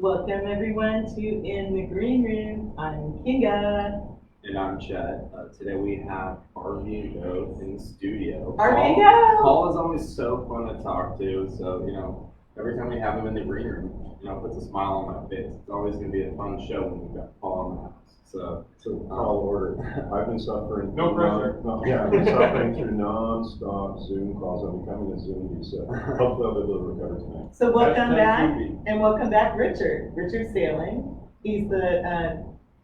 Welcome everyone to In the Green Room. I'm Kinga. And I'm Chet. Today we have RV Go in the studio. RV Go! Paul is always so fun to talk to, so every time we have him in the green room, puts a smile on my face. It's always going to be a fun show when we've got Paul in the house. So tall order. I've been suffering. No pressure. I've been suffering through non-stop Zoom calls. I'm becoming a Zombie, so hopefully I'll be able to recover tonight. So welcome back, and welcome back, Richard. Richard Sailing. He's the,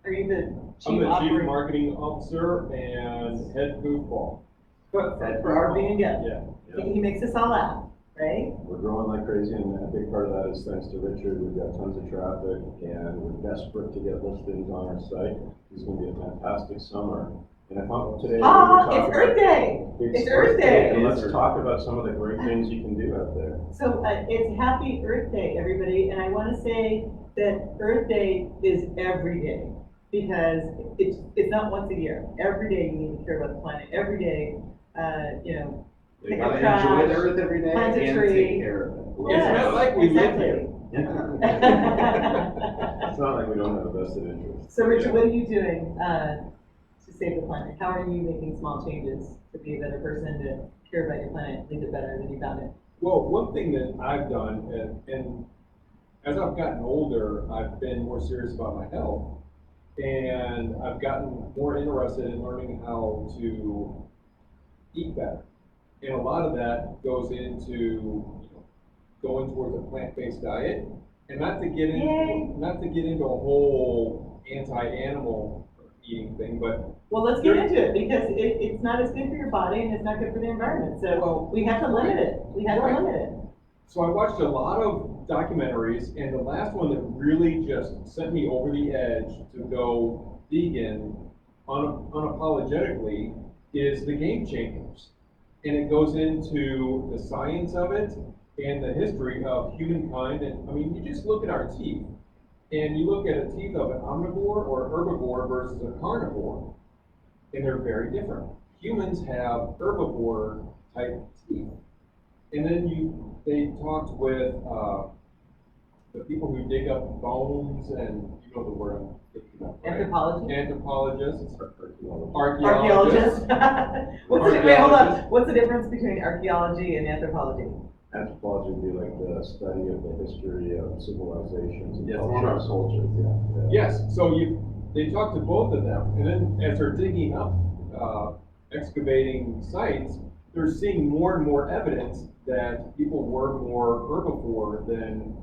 are you the I'm chief the Chief Marketing Officer and head football. for RV and Go? Yeah. He makes us all laugh, right? We're growing like crazy, and a big part of that is thanks to Richard. We've got tons of traffic, and we're desperate to get listings on our site. It's going to be a fantastic summer. And I thought today it's Earth Day. It's Earth Day. And let's talk about some of the great things you can do out there. So it's Happy Earth Day, everybody, and I want to say that Earth Day is every day because it's not once a year. Every day you need to care about the planet. Every day, you gotta enjoy the earth every day plant a and tree. take care of it. Yeah, It's not like we live exactly. here. It's not like we don't have a vested interest. So Richard, what are you doing to save the planet? How are you making small changes to be a better person, to care about your planet, leave it better than you found it? Well, one thing that I've done, and as I've gotten older, I've been more serious about my health. And I've gotten more interested in learning how to eat better. And a lot of that goes into going towards a plant-based diet. And not to get into a whole anti-animal eating thing, but well, let's get into it because it's not as good for your body and it's not good for the environment. So we have to limit it. We have to limit it. So I watched a lot of documentaries, and the last one that really just sent me over the edge to go vegan unapologetically is The Game Changers. And it goes into the science of it and the history of humankind. And I mean, you just look at our teeth, and you look at a teeth of an omnivore or herbivore versus a carnivore, and they're very different. Humans have herbivore type teeth. And then they talked with the people who dig up bones, and you know the word I'm thinking of, right? Anthropology? Anthropologists. Archaeologists. Wait, hold on. What's the difference between archaeology and anthropology? Anthropology would be like the study of the history of civilizations and Yes, cultures. Yeah. Yes, so they talked to both of them, and then as they're digging up, excavating sites, they're seeing more and more evidence that people were more herbivore than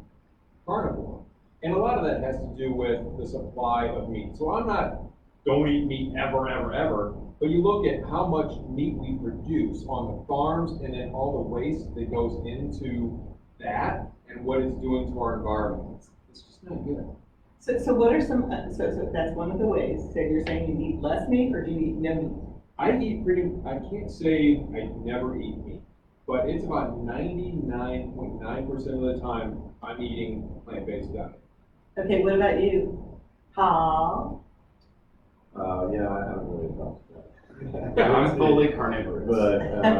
carnivore. And a lot of that has to do with the supply of meat. So I'm not, don't eat meat ever, ever, ever, but you look at how much meat we produce on the farms and then all the waste that goes into that and what it's doing to our environment. It's just not good. So what are some, so that's one of the ways. So you're saying you eat less meat or do you eat no meat? I can't say I never eat meat, but it's about 99.9% of the time I'm eating plant-based diet. Okay, what about you, Paul? Yeah, I haven't really talked about that. I'm fully carnivorous. But I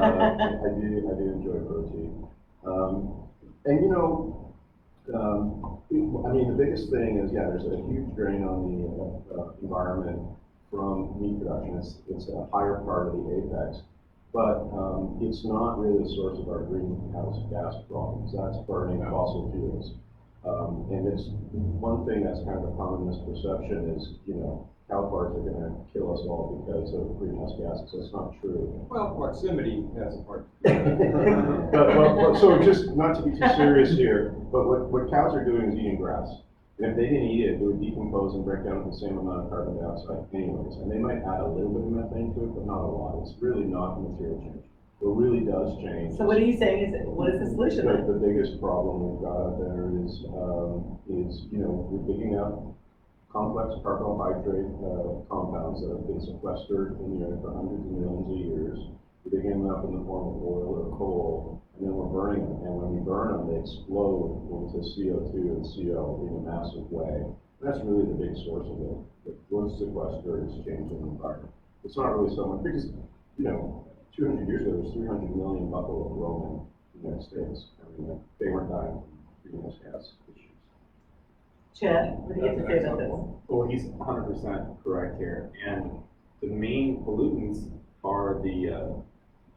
do enjoy protein. And I mean, the biggest thing is, there's a huge drain on the environment from meat production. It's a higher part of the apex, but it's not really the source of our greenhouse gas problems. That's burning fossil fuels. And it's one thing that's kind of a common misperception is, cow farts are going to kill us all because of greenhouse gases. That's not true. Well, proximity has a part. So just not to be too serious here, but what cows are doing is eating grass. And if they didn't eat it, it would decompose and break down with the same amount of carbon dioxide anyways. And they might add a little bit of methane to it, but not a lot. It's really not a material change. What really does change. So what are you saying what is the solution then? The biggest problem we've got out there is we're digging up complex carbohydrate compounds that have been sequestered in the earth for hundreds of millions of years. We're digging them up in the form of oil or coal, and then we're burning them. And when we burn them, they explode into CO2 and CO in a massive way. And that's really the big source of it. The wood sequester is changing the environment. It's not really so much because, 200 years ago, there was 300 million buffalo roaming the United States. I mean, they weren't dying from greenhouse gas issues. Chad, what do you have to say about this? Well, he's 100% correct here. And the main pollutants are the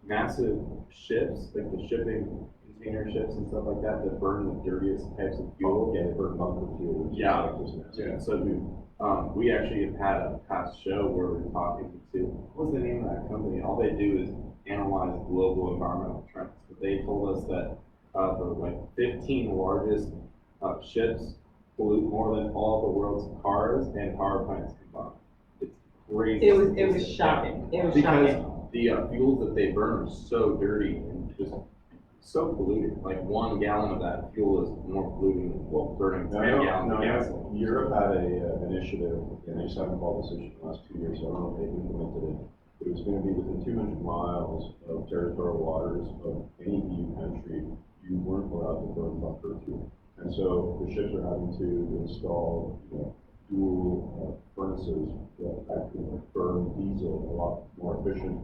massive ships, like the shipping container ships and stuff like that burn the dirtiest types of fuel. Yeah, they burn bunker fuel. Which Yeah. is like this nasty. Yeah, so we actually have had a past show where we're talking to, what was the name of that company? All they do is analyze global environmental trends. But they told us that the like 15 largest ships pollute more than all the world's cars and power plants combined. It's crazy. It was shocking. It was shocking. Because the fuels that they burn are so dirty and just so polluted. Like 1 gallon of that fuel is more polluting than burning 10 gallons of gasoline. Europe had an initiative, and they just haven't followed this issue in the last 2 years, so I don't know if they've implemented it. But it was going to be within 200 miles of territorial waters of any EU country, you weren't allowed to burn bunker fuel. And so the ships are having to install, dual furnaces that actually burn diesel, a lot more efficient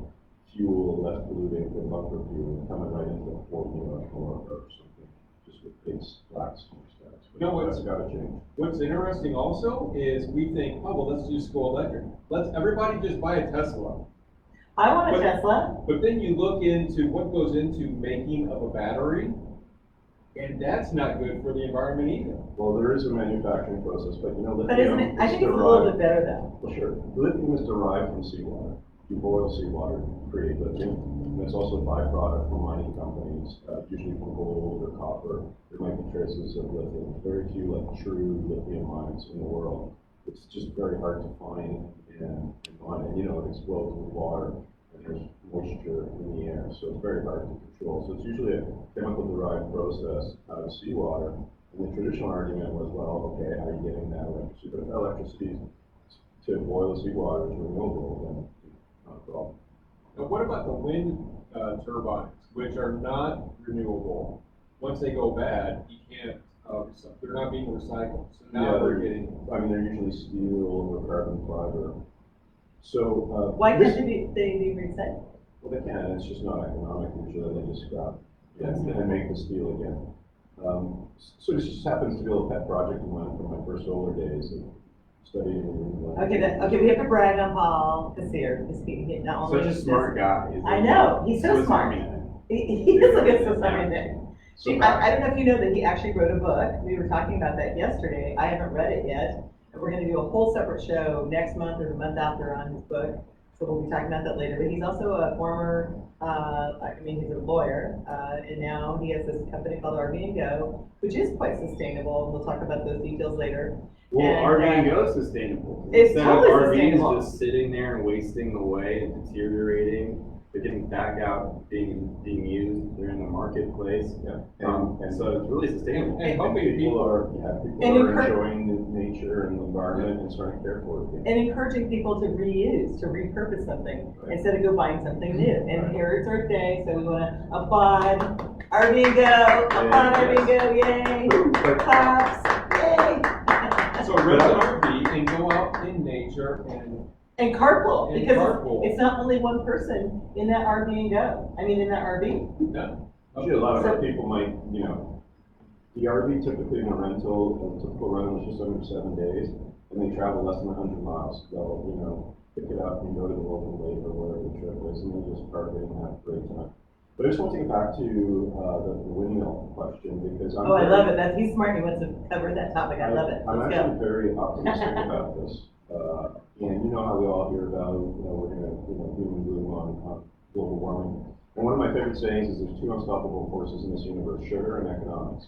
fuel, less polluting than bunker fuel, coming right into the port, or something, just with big black smokestacks. You know what's- That's gotta change. What's interesting also is we think, oh, well, let's just go electric. Let's everybody just buy a Tesla. I want a But- Tesla. But then you look into what goes into making of a battery, and that's not good for the environment either. Well, there is a manufacturing process, but lithium But isn't it, I is think it's a little bit derived, better though. well, sure, lithium is derived from seawater. You boil seawater to create lithium, and it's also a byproduct from mining companies, usually from gold or copper. There might be traces of lithium. Very few true lithium mines in the world. It's just very hard to find and mine. And it explodes with water, and there's moisture in the air, so it's very hard to control. So it's usually a chemical derived process out of seawater. And the traditional argument was, well, okay, how are you getting that electricity? But if electricity to boil the seawater is renewable, then not a problem. Now, what about the wind turbines, which are not renewable? Once they go bad, you can't, they're not being recycled. So now Yeah, we're getting, they're usually steel or carbon fiber. So, Why can't they be recycled? well, they can, it's just not economic, usually they just scrap and make the steel again. So this just happens to be a little pet project of mine from my first solar days of studying. Okay, we have to brag on Paul Kassir, because he not only. Such a smart guy. He's I know, he's so Swiss smart. Army knife. He is like a Swiss Army knife. So, I don't know if you know that he actually wrote a book. We were talking about that yesterday. I haven't read it yet. And we're gonna do a whole separate show next month or the month after on his book. So we'll be talking about that later. But he's also a former, he's a lawyer, and now he has this company called RV and Go, which is quite sustainable. We'll talk about those details later. Well, And, RV and Go is sustainable. it's Instead totally of sustainable. RVs just sitting there and wasting away and deteriorating, they're getting back out, being used, they're in the marketplace. yeah, So it's really sustainable. and helping people people. are And enjoying the nature and the environment and starting to care for it. And encouraging people to reuse, to repurpose something, instead of go buying something new. And here it's Earth Day, so we wanna applaud RV and Go, applaud RV and Go, yay! Claps, yay! So rent an RV and go out in nature And carpool, And because carpool. it's not only one person in that RV and Go, in that RV. Usually a lot of our people might, the RV typically in a typical rental is just under 7 days, and they travel less than 100 miles. They'll, pick it up and go to the local lake or wherever the trip is, and they just park it and have a great time. But I just want to get back to the windmill question, because Oh, I love it, he's smart, he wants to cover that topic, I love it, I'm let's actually go. very optimistic about this. And you know how we all hear about, we're gonna, doom and gloom on global warming. And one of my favorite sayings is there's 2 unstoppable forces in this universe, sugar and economics.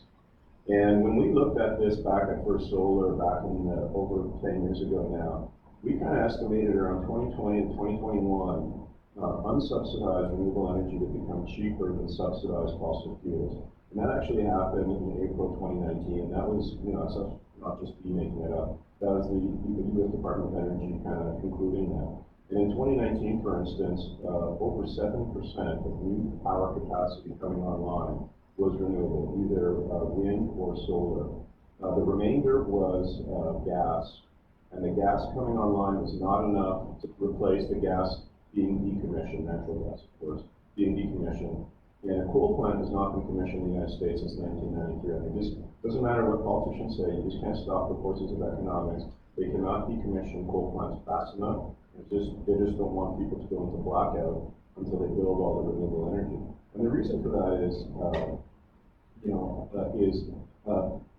And when we looked at this back at First Solar, back in over 10 years ago now, we kind of estimated around 2020 and 2021, unsubsidized renewable energy would become cheaper than subsidized fossil fuels. And that actually happened in April 2019. And that was, it's not just me making it up. That was the U.S. Department of Energy kind of concluding that. And in 2019, for instance, over 7% of new power capacity coming online was renewable, either wind or solar. The remainder was gas. And the gas coming online was not enough to replace the gas being decommissioned, natural gas, of course, being decommissioned. And a coal plant has not been commissioned in the United States since 1993. I mean, this doesn't matter what politicians say, you just can't stop the forces of economics. They cannot decommission coal plants fast enough. They just don't want people to go into blackout until they build all the renewable energy. And the reason for that is,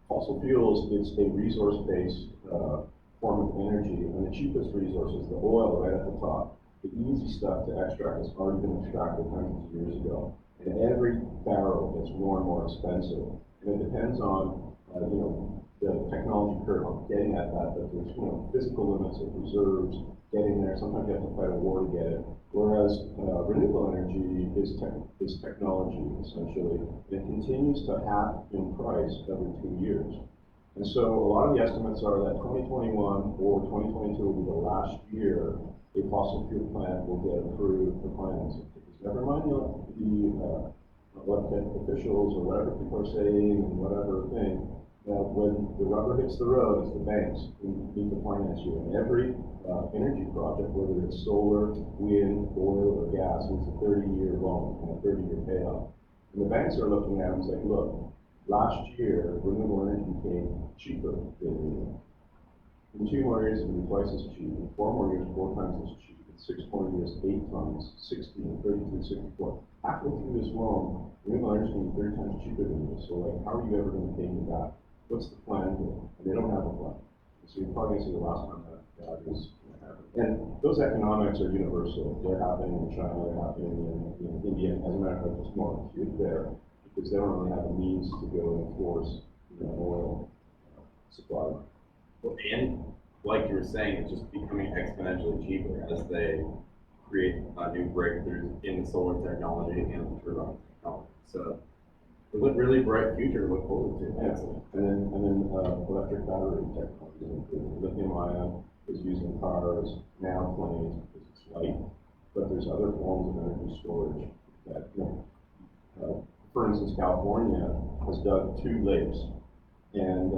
fossil fuels is a resource-based form of energy, and the cheapest resource is the oil right at the top. The easy stuff to extract has already been extracted hundreds of years ago. And every barrel gets more and more expensive. And it depends on, the technology curve of getting at that, but there's, physical limits of reserves getting there. Sometimes you have to fight a war to get it. Whereas renewable energy is technology, essentially. It continues to half in price every 2 years. And so a lot of the estimates are that 2021 or 2022 will be the last year a fossil fuel plant will get approved for financing. Never mind what the officials or whatever people are saying and whatever thing, when the rubber hits the road, it's the banks who need to finance you. And every energy project, whether it's solar, wind, oil, or gas, needs a 30-year loan and a 30-year payoff. And the banks are looking at it and saying, look, last year, renewable energy became cheaper than renewable. In 2 more years, it'll be twice as cheap. In 4 more years, 4 times as cheap. 6 more years, 8 times, 16, 32, 64. Halfway through this loan, renewable energy is going to be 30 times cheaper than this. So, how are you ever going to pay me back? What's the plan here? And they don't have a plan. So you're probably going to see the last time that is going to happen. And those economics are universal. They're happening in China, they're happening in India. As a matter of fact, it's more acute there because they don't really have the means to go and enforce oil supply. And like you were saying, it's just becoming exponentially cheaper as they create new breakthroughs in the solar technology and the turbine technology. So it's a really bright future to look forward to. Yeah. And then electric battery technology. Lithium ion is used in cars, now planes, because it's light. But there's other forms of energy storage that, for instance, California has dug 2 lakes. And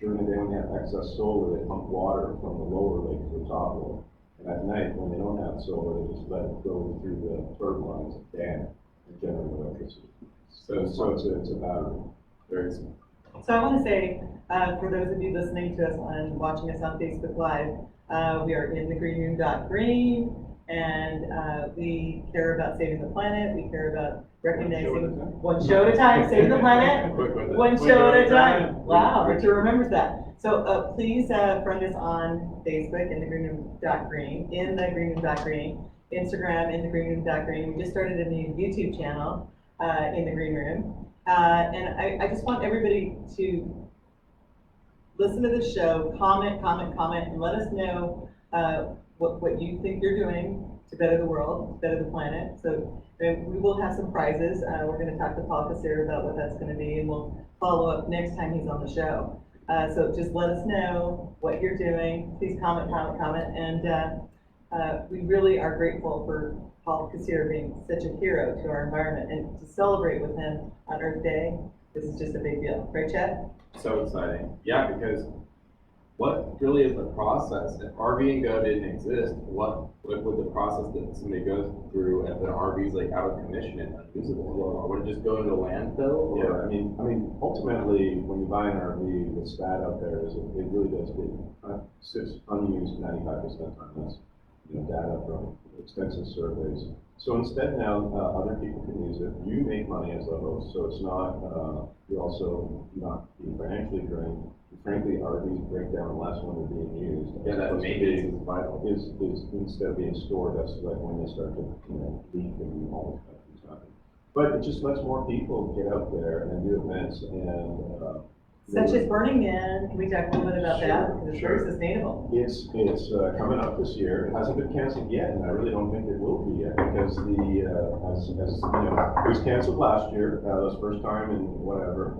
during the day when they have excess solar, they pump water from the lower lake to the top lake. And at night, when they don't have solar, they just let it go through the turbines and dam and generate electricity. So it's a battery. Very simple. So I want to say, for those of you listening to us and watching us on Facebook Live, we are in the greenroom.green, and we care about saving the planet. We care about recognizing one show at a time, saving the planet, one show at a time. Wow, Richard remembers that. So please friend us on Facebook, in the greenroom.green, Instagram, in the greenroom.green. We just started a new YouTube channel, in the Green Room. And I just want everybody to listen to the show, comment, and let us know what you think you're doing to better the world, to better the planet. So we will have some prizes. We're going to talk to Paul Kassir about what that's going to be, and we'll follow up next time he's on the show. So just let us know what you're doing. Please comment, and we really are grateful for Paul Kassir being such a hero to our environment, and to celebrate with him on Earth Day. This is just a big deal, right, Chad? So exciting. Yeah, because what really is the process? If RV and Go didn't exist, what would the process that somebody goes through if the RV is out of commission and unusable? Or would it just go into landfill? Yeah, I mean, ultimately, when you buy an RV, the stat out there is it really does sits unused 95% of the time. That's data from extensive surveys. So instead now, other people can use it. You make money as a host, so it's not, you're also not being financially drained. Frankly, RVs break down less when they're being used. Yeah, that maintenance is vital. Is instead of being stored, that's when they start to leak and all this kind of things happen. But it just lets more people get out there and do events and Such as Burning Man. Can we talk a little bit about that? Because it's very sustainable. It's coming up this year. It hasn't been canceled yet, and I really don't think it will be yet because it was canceled last year. That was first time in whatever.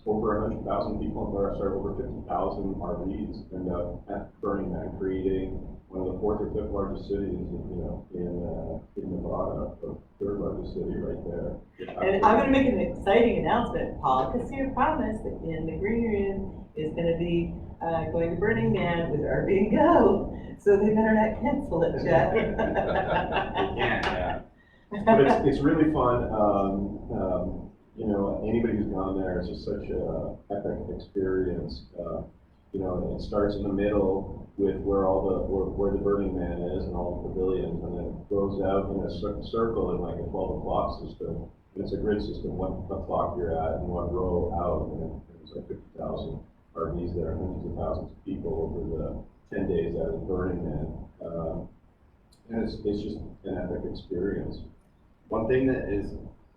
Over 100,000 people, or sorry, over 50,000 RVs end up at Burning Man, creating one of the 4th or 5th largest cities, in Nevada, the 3rd largest city right there. And I'm going to make an exciting announcement. Paul Kassir promised that In the Green Room is going to be going to Burning Man with RV and Go, so they better not cancel it, Jeff. Yeah. But it's really fun. You know, anybody who's gone there, it's just such a epic experience. You know, it starts in the middle with where the Burning Man is and all the pavilions, and then it goes out in a circle in like a 12 o'clock system. And it's a grid system, what clock you're at and what row out, and there's like 50,000 RVs there, hundreds of thousands of people over the 10 days out of the Burning Man. And it's just an epic experience. One thing that is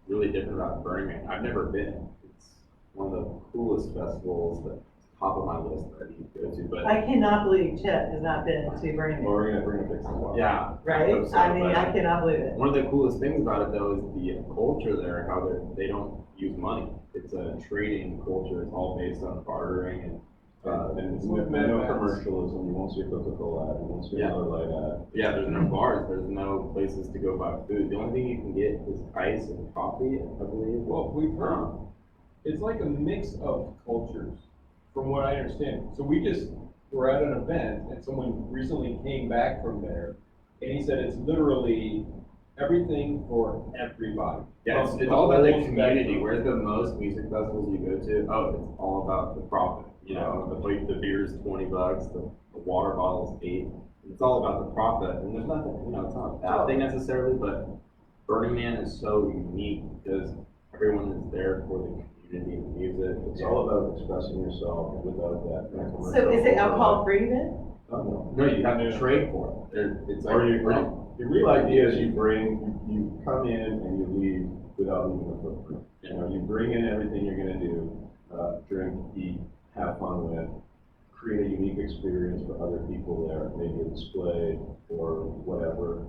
really different about Burning Man, I've never been. It's one of the coolest festivals that's top of my list that I need to go to. But I cannot believe Chet has not been to Burning Well, Man, we're gonna fix this one. yeah, right? hope so, I mean, but I cannot believe it. one of the coolest things about it though is the culture there, how they don't use money. It's a trading culture. It's all based on bartering and No commercialism, you won't see a Coca-Cola ad, you won't see Yeah. another light ad. yeah, there's no bars, there's no places to go buy food. The only thing you can get is ice and coffee, I believe. Well, we've heard, it's like a mix of cultures, from what I understand. So we just were at an event, and someone recently came back from there, and he said it's literally everything for everybody. Yeah, it's all about the community. Where's the most music festivals you go to? Oh, it's all about the profit. You know, the beer's $20, the water bottle's $8. It's all about the profit, and there's nothing, you know, it's not a bad thing necessarily, but Burning Man is so unique because everyone is there for the community and music. It's all about expressing yourself without that kind of commercial. So is it alcohol free then? Oh, No, you have to trade for it. It's like, no. The real idea is you come in and you leave without leaving a footprint. You know, you bring in everything you're gonna do, drink, eat, have fun with, create a unique experience for other people there, maybe a display or whatever.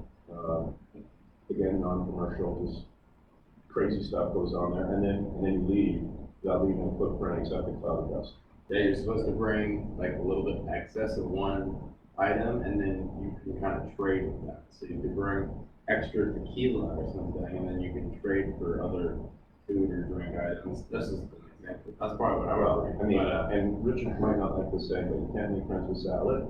Again, non-commercial, just crazy stuff goes on there, and then you leave without leaving a footprint except a cloud of dust. yeah, you're supposed to bring like a little bit excess of one item, and then you can kind of trade with that. So you could bring extra tequila or something, and then you can trade for other food or drink items. This is an example. That's probably what I would bring. I mean, But, and Richard might not like this saying, but you can't make friends with salad.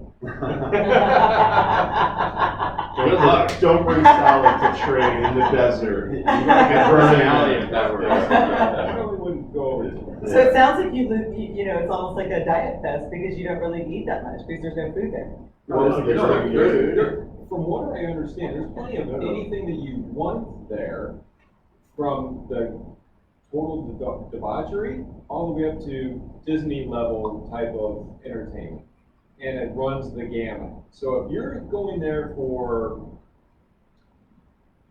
Good luck. Don't bring salad to trade in the desert. You got a good personality if that works. I probably wouldn't go over it. So it sounds like you know, it's almost like a diet fest because you don't really eat that much because there's no food there. From what I understand, there's plenty of anything that you want there, from the total debauchery all the way up to Disney level type of entertainment. And it runs the gamut. So if you're going there for,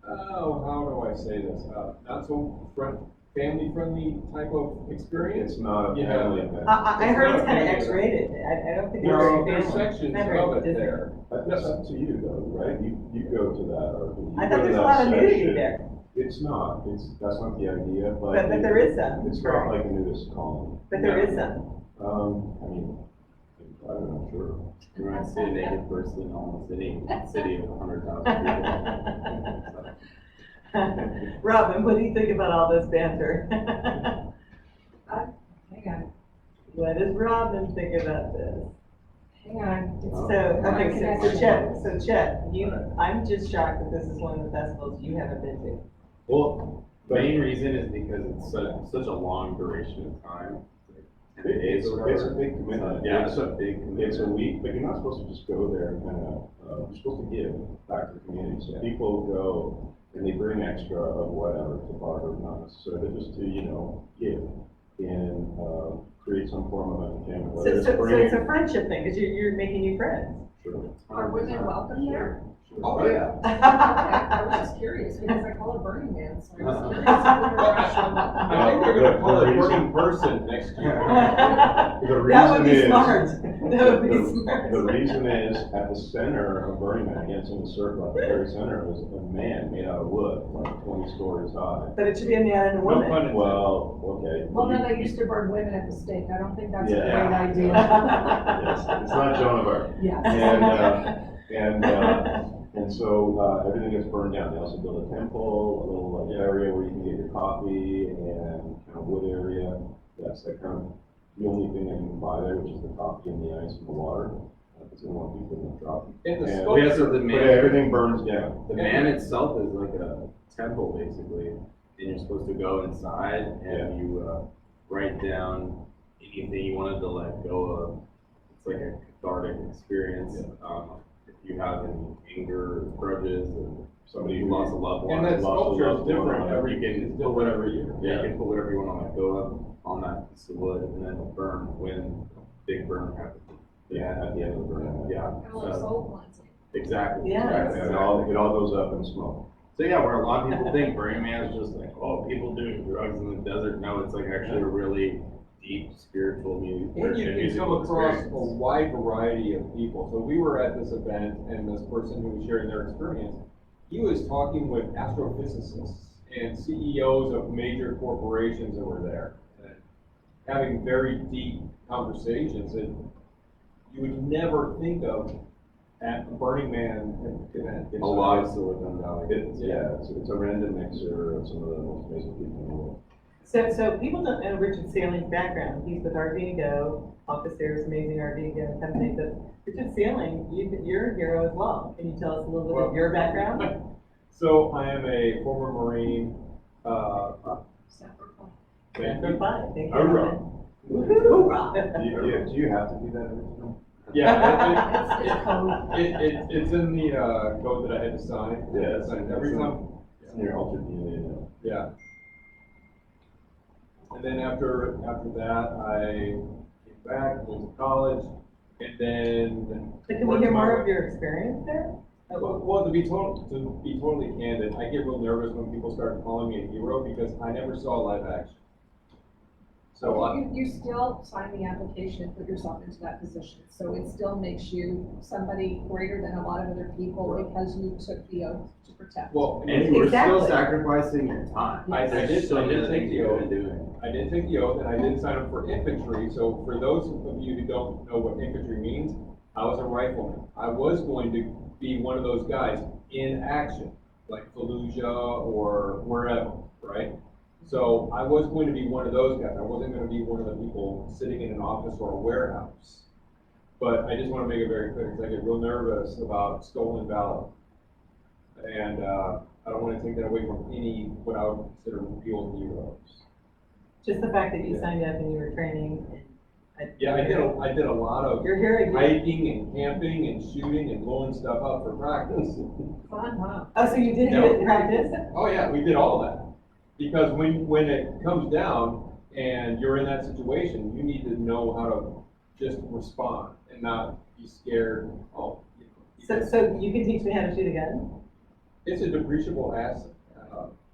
how do I say this? Not so family-friendly type of experience. It's not a Yeah. family event. I heard it's kind of not a X-rated. I don't think it's No, very there's family. sections Not very of it Disney. there. That's up to you though, right? You go to that, or you I go thought to there's a that lot of nudity section. there, It's not, that's not the idea, but there is some. It's not like a nudist colony. But there is some. I mean, I'm not sure. You're going to see a naked person in almost any city of 100,000 people. Robin, what do you think about all this banter? Hang on, What does Robin think about this? hang on. So, okay, so Connection. Chet, I'm just shocked that this is one of the festivals you haven't been to. Well, the main reason is because it's such a long duration of time. Like 10 days or It's a whatever. big commitment. Yeah, it's a big commitment. It's a week, but you're not supposed to just go there and kind of, you're supposed to give back to the community. So people go and they bring extra of whatever to barter, not necessarily just to, you know, give and create some form of entertainment. So whether it's bringing- a friendship thing, because you're making new friends. Sure. Are women welcome there? Oh, yeah. Okay, I was just curious, because I call it Burning Man, so I was curious if women were actually welcome. I think they're gonna call it The reason- Burning Person next year. The That would reason be is- smart. That would be The smart. reason is, at the center of Burning Man, against in the circle, at the very center, was a man made out of wood, like 20 stories high. But it should be a man and a No woman. pun intended. Well, okay. Well, then they used to burn women at the stake, I don't think that's a Yeah. great idea. Yes, it's not Joan of Arc. Yes. And so, everything gets burned down. They also build a temple, a little like area where you can get your coffee, and kind of wood area. That's like kind of the only thing that you can buy there, which is the coffee and the ice and the water. Because they don't want people to drop. And the And- sculpture, Yeah, so the But man, everything burns down. the man itself is like a temple basically, and you're supposed to go inside and you write down anything you wanted to let go of. It's like a cathartic experience. If you have any anger, or grudges, or somebody who lost a loved one, And that lost a sculpture is loved one, different every, you can it's put different whatever every year. you can put whatever you want to let go of on that piece of wood, and then it'll burn when big burn happens. Yeah, at the end of the burn. Yeah. Kind of like soul cleansing. Exactly. Yeah. Exactly. And it all goes up in smoke. So yeah, where a lot of people think Burning Man is just like, oh, people doing drugs in the desert. No, it's like actually a really deep spiritual And you can musical come across experience. a wide variety of people. So we were at this event, and this person who was sharing their experience, he was talking with astrophysicists and CEOs of major corporations that were there, and having very deep conversations that you would never think of at a Burning Man event. A lot of Silicon Valley. It's a random mixer of some of the most amazing people in the world. So people don't know Richard Saling's background. He's with RV Go, Officers, amazing RV Go company. But Richard Saling, you're a hero as well. Can you tell us a little bit of your background? So I am a former Marine, Sacrifice. thank You're you. fine. Thank you. Hoorah. Woohoo! Do you have to do that every time? Yeah, it's in the code that I had to sign. Yeah, I signed every time. It's in your altered DNA now. Yeah. And then after that, I came back, went to college, and then. But can we hear more of your experience there? Well, to be totally candid, I get real nervous when people start calling me a hero because I never saw live action. So You still sign the application and put yourself into that position, so it still makes you somebody greater than a lot of other people Right. because you took the oath to protect. well, And you were still Exactly. sacrificing your time. I There's did- so I did many take things the you could oath. have been doing. I did take the oath, and I did sign up for infantry. So for those of you who don't know what infantry means, I was a rifleman. I was going to be one of those guys in action, like Fallujah or wherever, right? So I was going to be one of those guys. I wasn't going to be one of the people sitting in an office or a warehouse. But I just want to make it very clear, because I get real nervous about stolen valor. And I don't want to take that away from any, what I would consider real heroes. Just the fact that you signed up and you were training. Yeah, I did a lot of You're here again. hiking and camping and shooting and blowing stuff up for practice. Fun, huh? Oh, so you did No. it in practice? Oh yeah, we did all that. Because when it comes down and you're in that situation, you need to know how to just respond and not be scared. So you can teach me how to shoot a gun? It's a depreciable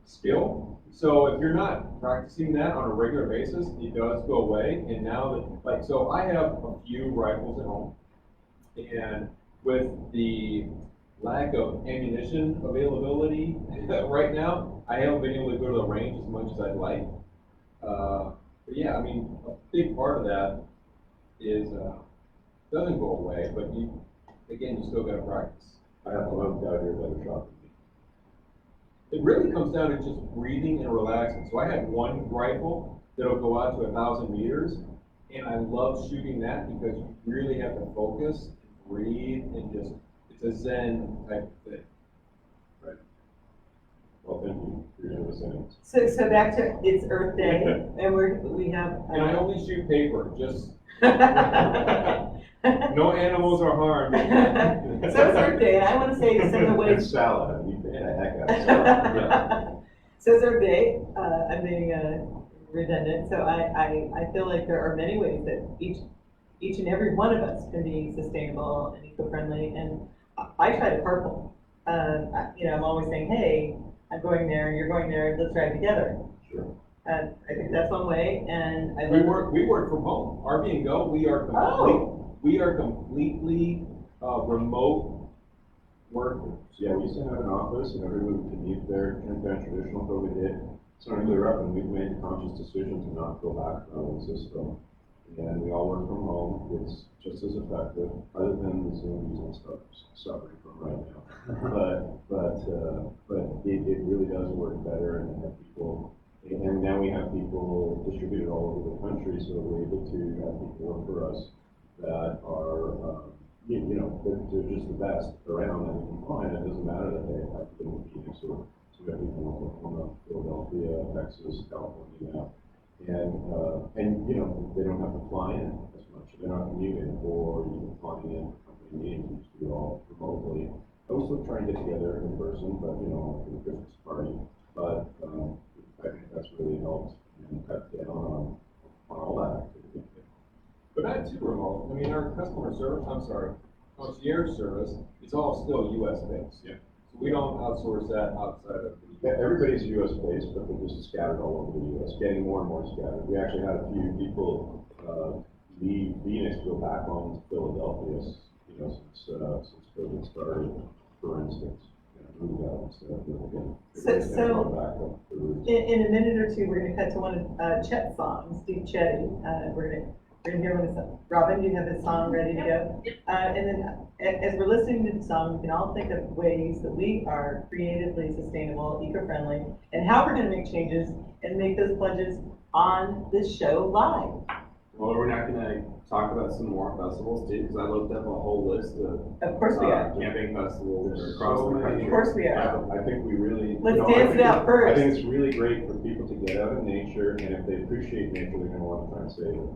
skill. So if you're not practicing that on a regular basis, it does go away. And now that, so I have a few rifles at home, and with the lack of ammunition availability right now, I haven't been able to go to the range as much as I'd like. But yeah, I mean, a big part of that is doesn't go away, but you still got to practice. I have one guy here that are shot. It really comes down to just breathing and relaxing. So I have one rifle that'll go out to 1,000 meters, and I love shooting that because you really have to focus, breathe, and just, it's a Zen type thing. Right. Well, thank you for your listening. So back to, it's Earth Day, and we have. And I only shoot paper, just, no animals are harmed. So it's Earth Day, and I want to say some of the ways. It's salad, you can the heck out of salad. So it's Earth Day, I'm being redundant, so I feel like there are many ways that each and every one of us can be sustainable and eco-friendly, and I try to carpool. I'm always saying, hey, I'm going there, you're going there, let's drive together. Sure. I think that's one way, and I We love. work from home. RV and Go, we are completely remote workers. Yeah, we used to have an office and everyone could meet there, kind of traditional, but we did. It's not clear up, and we've made the conscious decision to not go back to our old system. And we all work from home. It's just as effective, other than the Zoom using stuff suffering from right now. But it really does work better, and have people. And now we have people distributed all over the country, so we're able to have people work for us that are, they're just the best around, and we can find. It doesn't matter that they have to go to Phoenix or So we have people in Oklahoma, Philadelphia, Texas, California, and you know, they don't have to fly in as much. They're not commuting, or you can fly in for company meetings, which we do all remotely. I was still trying to get together in person, but you know, for the Christmas party. But I think that's really helped and cut down on all that activity. But not too remote. I mean, our customer service, concierge service, it's all still US based. Yeah. So we don't outsource that outside of the. Everybody's US based, but they're just scattered all over the US, getting more and more scattered. We actually had a few people leave Phoenix to go back home to Philadelphia, you know, since COVID started, for instance. Moved out instead of again. In a minute or two, we're gonna cut to one of Chet's songs, Steve Chetty. We're gonna hear one of his. Robin, do you have his song ready to go? And then as we're listening to the song, we can all think of ways that we are creatively sustainable, eco-friendly, and how we're gonna make changes and make those pledges on this show live. Well, we're not gonna talk about some more festivals too, because I looked up a whole list Of course we are. camping festivals There's across so the many. country. Of course we are. I think we really. Let's you know, dance it out first. I think it's really great for people to get out in nature, and if they appreciate nature, they're gonna want to try and save it.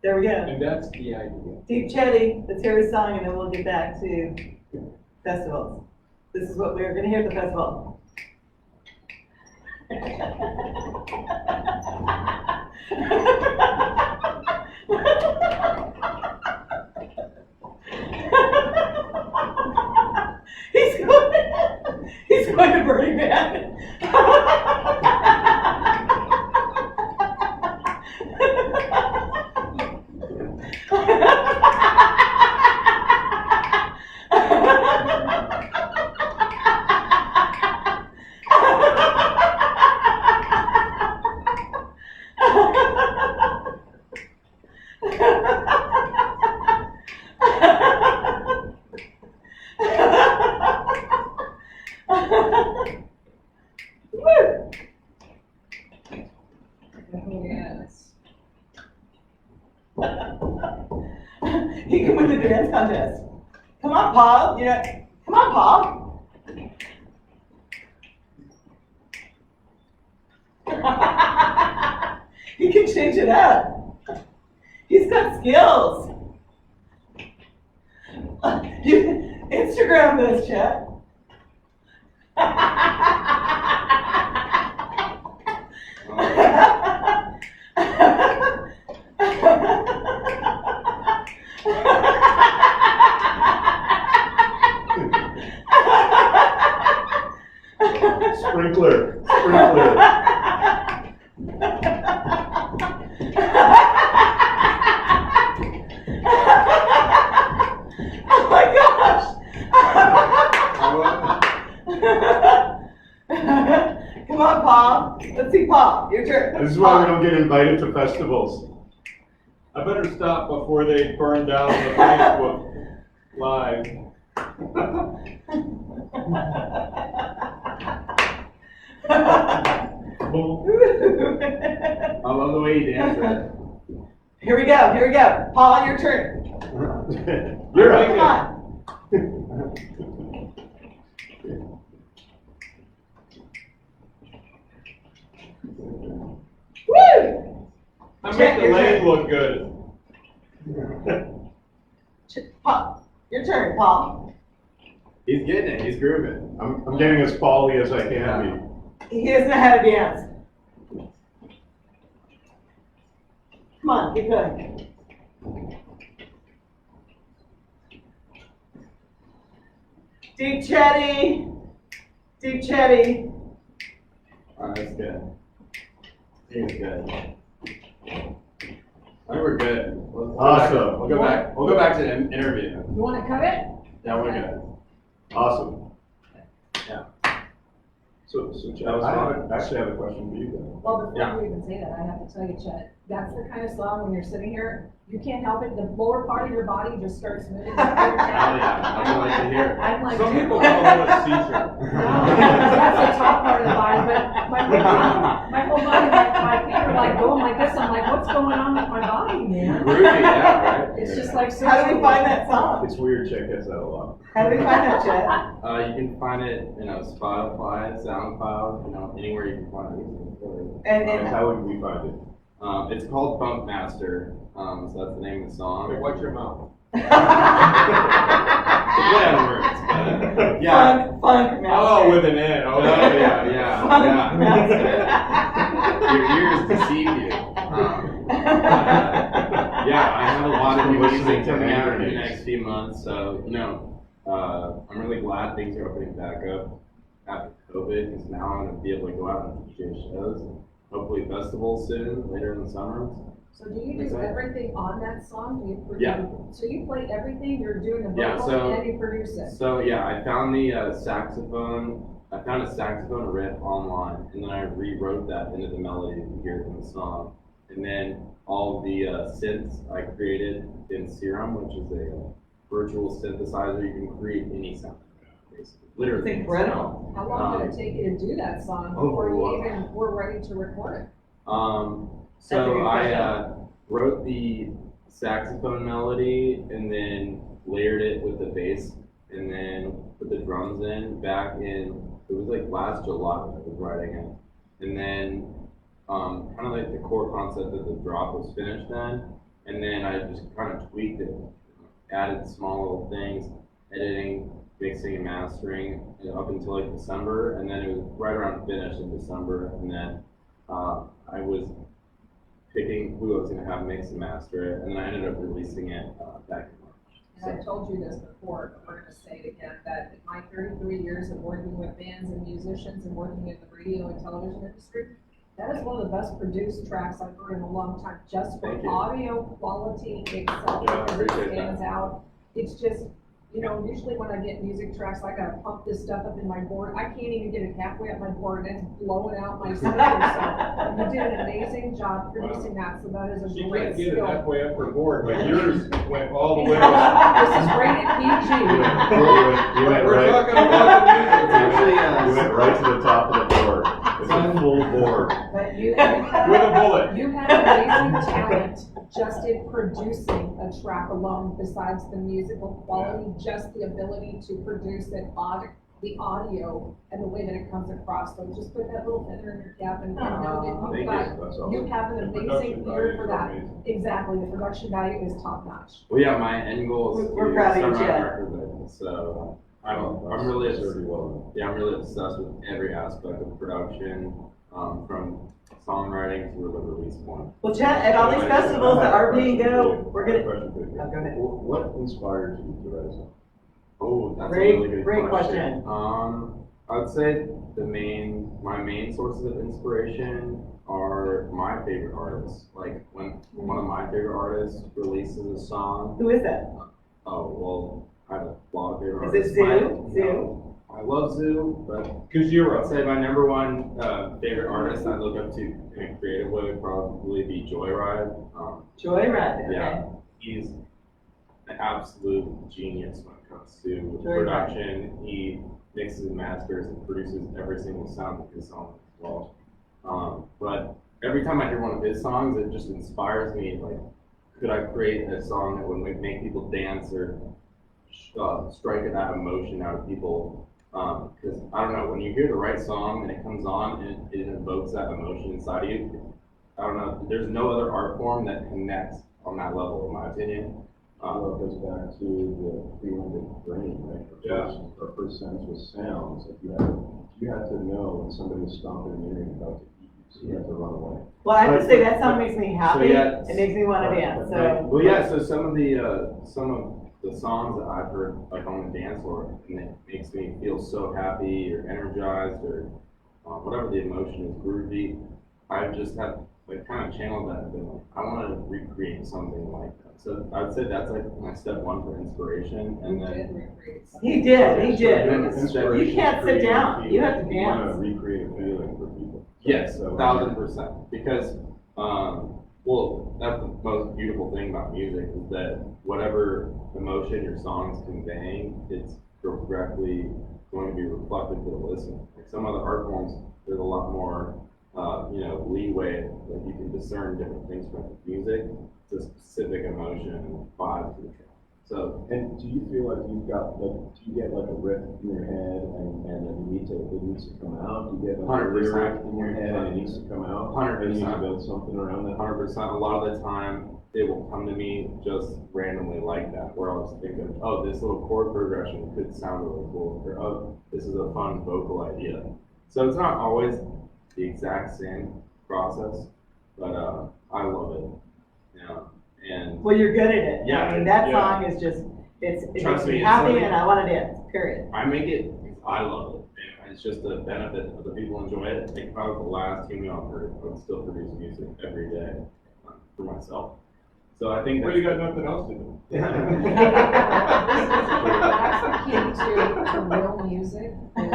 There we go. And that's the idea. Steve Chetty, let's hear his song and then we'll get back to festivals. This is what we're gonna hear at the festival. He's going to Burning Man. Yes. He can win the dance contest. Come on, Paul. Come on, Paul. He can change it up. He's got skills. You Instagram this, Chet. Sprinkler. Oh my gosh! Come on, Paul. Let's see, Paul. Your turn. This is why we don't get invited to festivals. I better stop before they burn down the Facebook Live. I love the way you dance it. Here we go. Paul, your turn. You're Come up. on. Woo! I Check make the your lane turn. look good. Paul, your turn, Paul. He's getting it. He's grooving. I'm getting as Pauly as I can He doesn't know how to dance. Come on, keep going. Deep Chetty. Deep Chetty. All right, that's good. He's good. I think we're good. Awesome. We'll go back. We'll go back to the interview. You want to cut it? Yeah, we're good. be. Awesome. Yeah. So Chad, I actually have a question for you then. Well, before Yeah. you even say that, I have to tell you, Chet, that's the kind of song when you're sitting here, you can't help it, the lower part of your body just starts moving. Hell yeah, that's what I like to hear. I'm like, Some people call it a seizure. that's the top part of the body, but my whole body, my feet are like going like this, I'm like, what's going on with my body, man? Groovy, yeah, right? It's just like. How do we find that song? It's weird, Chet gets that a lot. How do we find that, Chet? You can find it, Spotify, SoundCloud, anywhere you can find music. And How would we find it? It's called Funk Master, so that's the name of the song. Wait, watch your mouth. Play on words, but yeah. Funk Master. Oh, with an N. Oh, Okay. yeah. Funk Master. Your ears deceive you. Yeah, I have a lot of new music coming out in the next few months, so, I'm really glad things are opening back up after COVID, because now I'm going to be able to go out and DJ shows, hopefully festivals soon, later in the summer. So do you do everything on that song? Do you produce? Yeah. So you play everything, you're doing the Yeah, vocal and you produce it? So yeah, I found the saxophone. I found a saxophone riff online, and then I rewrote that into the melody you hear in the song. And then all the synths I created in Serum, which is a virtual synthesizer. You can create any sound, basically. Literally. It's incredible. How long did it take you to do that song before you even were ready to record it? So I wrote the saxophone melody and then layered it with the bass and then put the drums in back in, it was like last July when I was writing it. And then kind of like the core concept of the drop was finished then. And then I just kind of tweaked it, added small little things, editing, mixing and mastering up until like December. And then it was right around finished in December. And then I was picking who I was going to have mix and master it, and then I ended up releasing it back in March. And I told you this before, but we're going to say it again, that in my 33 years of working with bands and musicians and working in the radio and television industry, that is one of the best produced tracks I've heard in a long time, just for audio quality itself, because it stands out. It's just, usually when I get music tracks, I gotta pump this stuff up in my board. I can't even get it halfway up my board, and it's blowing out my speakers. So you did an amazing job producing that, so that is a She great can't get it skill. halfway up her board, but yours went all the way up. This is rated PG. We're talking about the music. You went right to the top of the board. It's a full board. But you With a bullet. You have amazing talent just in producing a track alone, besides the musical quality, just the ability to produce it, the audio and the way that it comes across. So just put that little feather in your cap and know that you have an amazing ear for that. Exactly, the production value is top notch. Well, yeah, my end goal is We're to proud of you, start my Chad. record label, so I'm really obsessed with every aspect of production, from songwriting to the release point. Well, Chet, at all these festivals that are being go, we're I have a gonna. question for you. Oh, go ahead. What inspired you to write a song? Oh, that's Great- a really good great question. I would say my main sources of inspiration are my favorite artists. Like when one of my favorite artists releases a song. Who is that? Oh, well, I have a lot of favorite Is it artists. Zoo? I love Zoo, but Because you're I'd say my number one favorite artist I look up to in a creative way would probably be Joyride. Joyride, okay. Yeah, he's an absolute genius when it comes to Joyride. production. He mixes and masters and produces every single sound of his song as well. But every time I hear one of his songs, it just inspires me. Like, could I create a song that would make people dance or strike that emotion out of people? Because I don't know, when you hear the right song and it comes on and it invokes that emotion inside of you, I don't know, there's no other art form that connects on that level, in my opinion. Well, it goes back to the prelimbic brain, right? Our first sense was sounds. Like you had to know when somebody was stomping in your ear and about to eat you, so you had to run away. Well, I have to say that song makes me happy. yeah, It makes me want to dance. So. Well, yeah, so some of the songs that I've heard like on the dance floor, and it makes me feel so happy or energized or whatever the emotion is, groovy. I just have like kind of channeled that and been like, I want to recreate something like that. So I'd say that's like my step one for inspiration, and then He did. Inspiration You can't sit is creating down. a You have to feeling. You want to dance. recreate a feeling for people. yes, So- 1000%, because well, that's the most beautiful thing about music is that whatever emotion your song's conveying, it's directly going to be reflected to the listener. Like some other art forms, there's a lot more, leeway, like you can discern different things from music. it's a specific emotion and vibe to the track. So, And do you feel like you've got, like, do you get like a riff in your head and then it needs to come out? Do you get like a 100%. lyric in your head and it needs to come out? 100%. And you need to build something around that? 100%. A lot of the time, they will come to me just randomly like that, where I'll just think of, oh, this little chord progression could sound really cool, or oh, this is a fun vocal idea. So it's not always the exact same process, but I love it. You know, and Well, you're good at it. Yeah, I mean, that yeah. song is just, it Trust makes me me, it's happy something- and I want to dance, period. I make it, I love it. And it's just a benefit of the people enjoy it. Think about the last human on earth, I would still produce music every day for myself. So I think Well, you got nothing else to do. That's the key to real music, is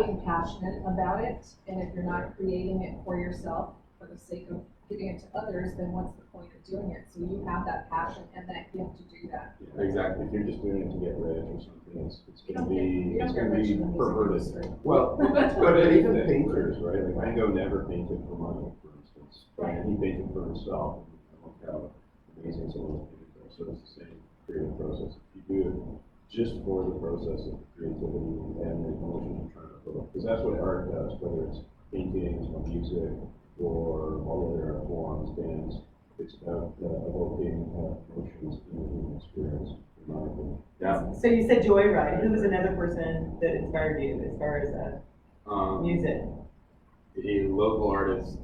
being passionate about it, and if you're not creating it for yourself, for the sake of giving it to others, then what's the point of doing it? So you have that passion and that gift to do that. Exactly. If you're just doing it to get rich or something, it's You gonna don't get- be, you it's don't get gonna rich be in the music perverted. industry. Well, But but even anything. painters, right? Like Van Gogh never painted for money, for instance. Right. And he painted for himself. Look how amazing some of those paintings are. So it's the same creative process. If you do it just for the process of creativity and the emotions you're trying to put up, because that's what art does, whether it's paintings or music or all other art forms, dance. It's about evoking emotions in the human experience, in my opinion. Yeah. So you said Joyride. Who was another person that inspired you as far as music? A local artist,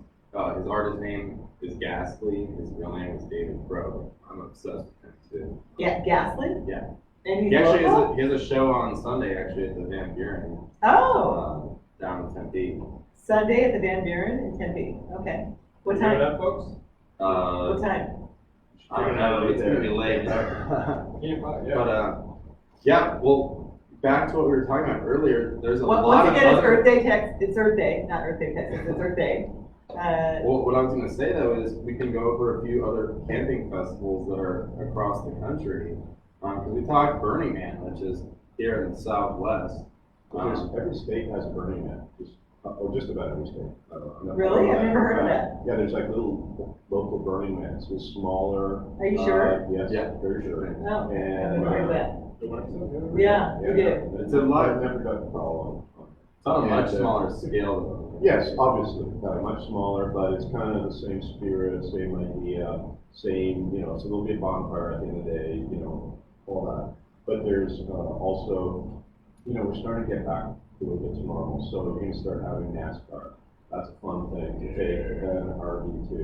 his artist name is Ghastly, his real name is David Crow. I'm obsessed with him too. Yeah, Ghastly? Yeah. And he's He actually local? he has a show on Sunday actually at the Van Buren, Oh, down in Tempe. Sunday at the Van Buren in Tempe. Okay. What You hear time? that, folks? What time? I don't know, it's gonna be late. Can't buy, yeah. But, yeah, well, back to what we were talking about earlier, there's a Well, lot once of again, it's other. Earth Day, it's Earth Day, not Earth Day, Texas, it's Earth Day. Well, what I was gonna say though is we can go over a few other camping festivals that are across the country. Cause we talked Burning Man, which is here in the Southwest. Every state has a Burning Man, just about every state. Really? I've never heard of that. Yeah, there's like little local Burning Mans, with smaller. Are you sure? Yes, Yeah. very sure. No, I've And, never heard of that. The ones that go- Yeah, you do. It's a lot- I've never got the problem. It's on a much And, smaller scale though. Yes, obviously, much smaller, but it's kind of the same spirit, same idea, same, so there'll be a bonfire at the end of the day, all that. But there's also, we're starting to get back a little bit to normal, so we're gonna start having NASCAR. That's a fun thing to take an RV to.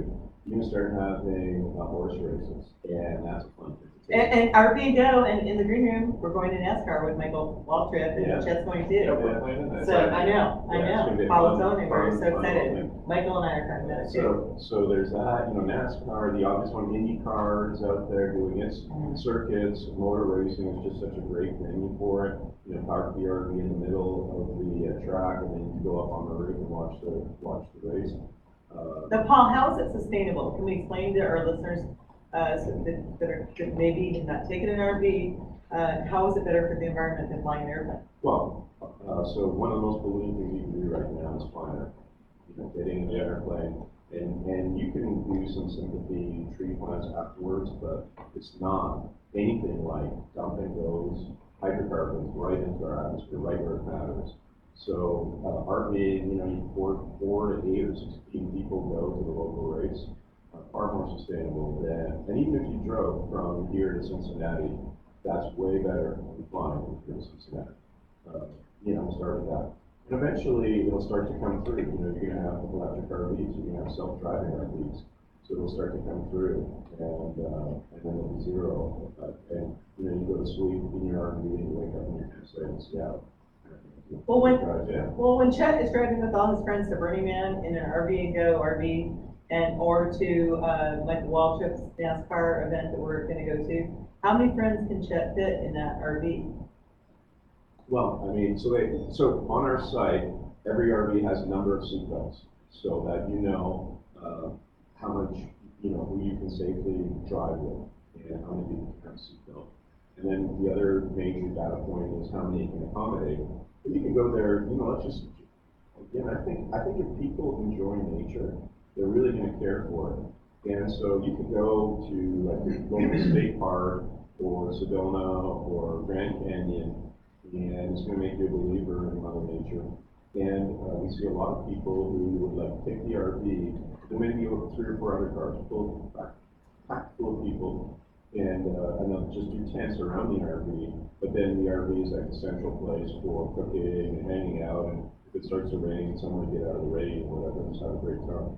You're gonna start having horse races, and that's a fun thing to take. And RV and Go, and in the green room, we're going to NASCAR with Michael Waltrip and Yeah. Chet's going Yeah, too. we're planning that. So, I know, Yeah, it's gonna be a Follow fun- Tony, we're fun- so fun excited. thing. Michael and I are talking about it too. So there's that, NASCAR, the obvious one, IndyCar is out there doing its circuits, motor racing is just such a great venue for it. Park the RV in the middle of the track, and then you can go up on the roof and watch the race. Now, Paul, how is it sustainable? Can we explain to our listeners, that maybe not taking an RV, how is it better for the environment than flying an airplane? Well, so one of the most polluting things you can do right now is flying it. Getting in the airplane, and you can do some sympathy tree plants afterwards, but it's not anything like dumping those hydrocarbons right into our atmosphere, right where it matters. So, RVing, you 4 to 8 or 16 people go to the local race, far more sustainable than, and even if you drove from here to Cincinnati, that's way better than flying from here to Cincinnati. Start with that. And eventually, it'll start to come through. You're gonna have electric RVs, you're gonna have self-driving RVs. So it'll start to come through, and then it'll be zero. And, you go to sleep in your RV and you wake up in your campsite in Seattle. Well, Yeah. when Chet is driving with all his friends to Burning Man in an RV and Go RV, or to, like the Waltrip's NASCAR event that we're gonna go to, how many friends can Chet fit in that RV? Well, so on our site, every RV has a number of seatbelts, so that how much, who you can safely drive with, and how many people can have a seatbelt. And then the other major data point is how many you can accommodate. But you can go there, again, I think if people enjoy nature, they're really gonna care for it. And so you could go to like the local state park or Sedona or Grand Canyon, and it's going to make you a believer in Mother Nature. And we see a lot of people who would like take the RV, there may be 3 or 4 other cars packed full of people, and they'll just do tents around the RV. But then the RV is like the central place for cooking and hanging out, and if it starts to rain, someone will get out of the rain or whatever, just have a great time.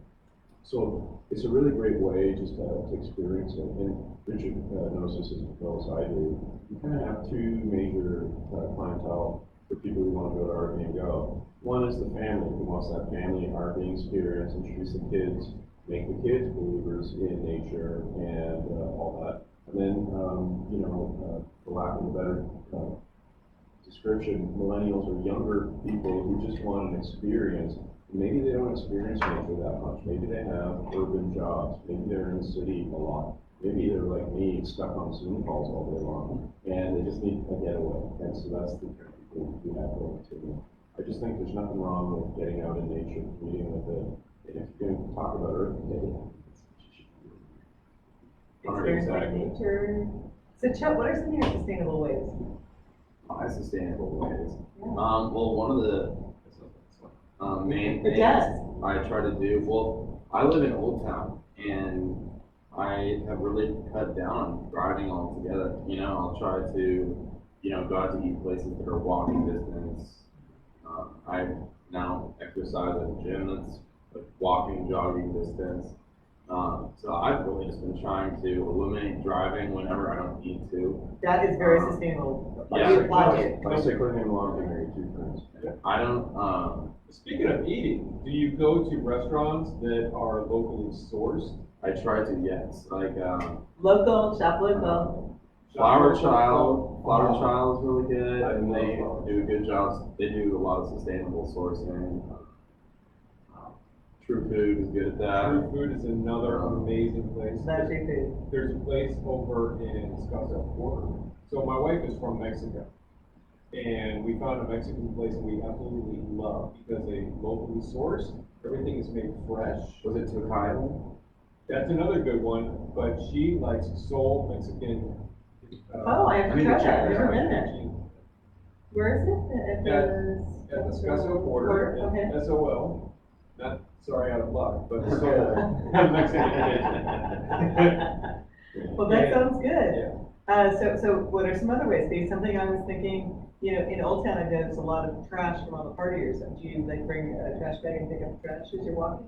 So it's a really great way just to experience it. And Richard knows this as well as I do. You kind of have 2 major clientele for people who want to go to RV and go. One is the family who wants that family RV experience, introduce the kids, make the kids believers in nature and all that. And then, for lack of a better description, millennials are younger people who just want an experience. Maybe they don't experience nature that much. Maybe they have urban jobs. Maybe they're in the city a lot. Maybe they're like me, stuck on Zoom calls all day long, and they just need a getaway. And so that's the kind of people we have going to. I just think there's nothing wrong with getting out in nature, meeting with it. And if you're going to talk about Earth Day, Experiencing nature. So Chet, what are some of your sustainable ways? My sustainable ways. Well, one of the main It things does. I try to do, well, I live in Old Town, and I have really cut down on driving altogether. I'll try to, go out to eat places that are walking distance. I now exercise at the gym that's like walking, jogging distance. So I've really just been trying to eliminate driving whenever I don't need to. That is very sustainable. Yeah. We applaud you. bicycling and walking are your 2 friends. I don't, Speaking of eating, do you go to restaurants that are locally sourced? I try to, yes, like, Local, shop local. Flower Child is really good, I and they love do a good job. They do a lot of sustainable sourcing. True Food is good at that. True Food is another amazing place. That's your food. There's a place over in Scottsdale, Florida. So my wife is from Mexico. And we found a Mexican place that we absolutely love because they locally sourced. Everything is made fresh. Was it Tokai? That's another good one, but she likes soul Mexican. Oh, I have to try that. I've never been there. She- Where is it? At the Scottsdale border, Okay. SOL. Not sorry out of luck, but Soul Mexican kitchen. Well, that sounds good. Yeah. So what are some other ways? There's something I was thinking, in Old Town, I noticed a lot of trash from all the partiers. Do you like bring a trash bag and pick up the trash as you're walking?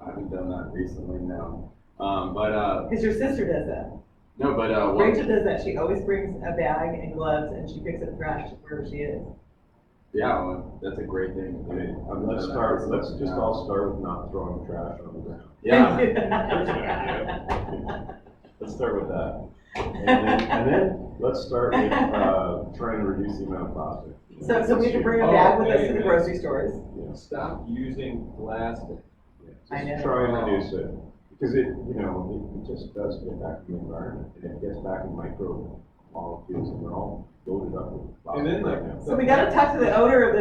I haven't done that recently, no. But Because your sister does that. no, but Rachel does that. She always brings a bag and gloves and she picks up trash wherever she is. yeah, well, that's a great thing. I mean, Let's just all start with not throwing trash on the ground. Yeah. Let's start with that. And then let's start with trying to reduce the amount of plastic. So we can bring a bag with us to the grocery stores. Stop using plastic. I know. Just try and reduce it, because it just does get back to the environment, and it gets back in micro molecules, and we're all loaded up with And then, plastic like, right now. So we gotta talk to the owner of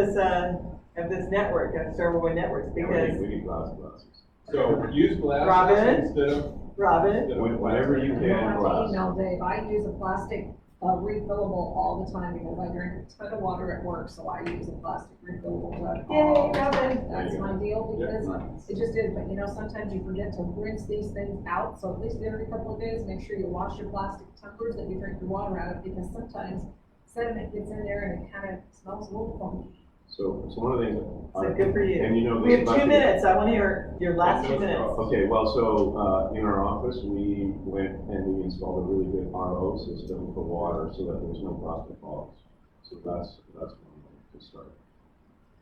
this network, of Starboard Networks, Yeah, because we need glass glasses. So use glasses Robin? instead of. Robin, instead of Whenever you You don't can, have to glass. email Dave, I use a plastic refillable all the time because I drink a ton of water at work, so I use a plastic refillable jug. all Yay, the time. Robin. That's my deal Yeah, because nice. it just is, but sometimes you forget to rinse these things out, so at least every couple of days, make sure you wash your plastic tumblers that you drink your water out of, because sometimes sediment gets in there and it kind of smells a little funky. So one of the things. so good for you. And you know We this have about 2 the- minutes, I wanna hear your last 2 minutes. Okay, well, so, in our office, we went and we installed a really good RO system for water so that there's no plastic bottles. So that's one way to start.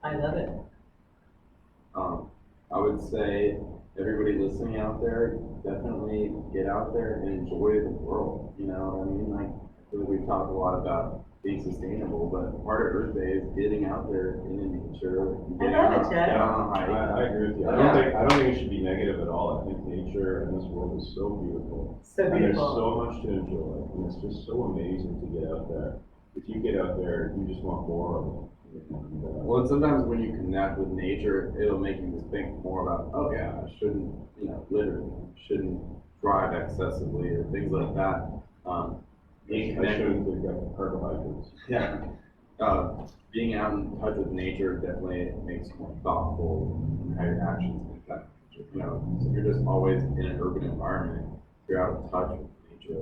I love it. I would say everybody listening out there, definitely get out there and enjoy the world. You know what I mean? Like, I feel like we've talked a lot about being sustainable, but part of Earth Day is getting out there in nature. I love it, Chad. Get on a hike. I agree with you. Yeah. I don't think it should be negative at all. I think nature and this world is so beautiful. So And there's beautiful. so much to enjoy, and it's just so amazing to get out there. If you get out there, you just want more of it. And, Well, and sometimes when you connect with nature, it'll make you just think more about, oh yeah, I shouldn't, litter, shouldn't drive excessively or things like that. Being I connected, shouldn't have got the carbohydrates. yeah, being out in touch with nature definitely makes you more thoughtful in how your actions impact nature. So if you're just always in an urban environment, you're out of touch with nature,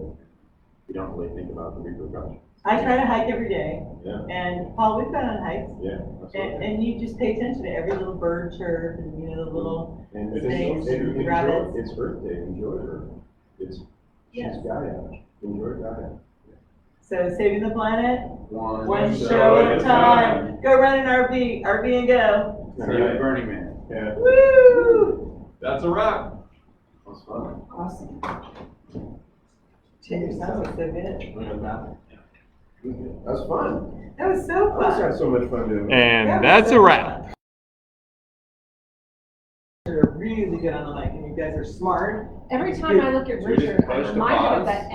you don't really think about the repercussions. I try to hike every day, Yeah, and Paul, we've gone on hikes, yeah. and you just pay attention to every little bird chirp, and, the little, And snakes, enjoy, rabbits. it's Earth Day, enjoy her. She's Yes. Gaia, enjoy Gaia. so saving the planet, One one show at a time. Go run an RV and go. See you at Burning Man. Yeah. Woo! That's a wrap. That was fun. Awesome. Tim, your sound was so good. That's fun. That was so I just fun. had so much fun doing it. And That was that's so a wrap. fun. You're really good on the mic, and you guys are smart. Every time I look at Should we just Richard, I'm push the reminded of pause? that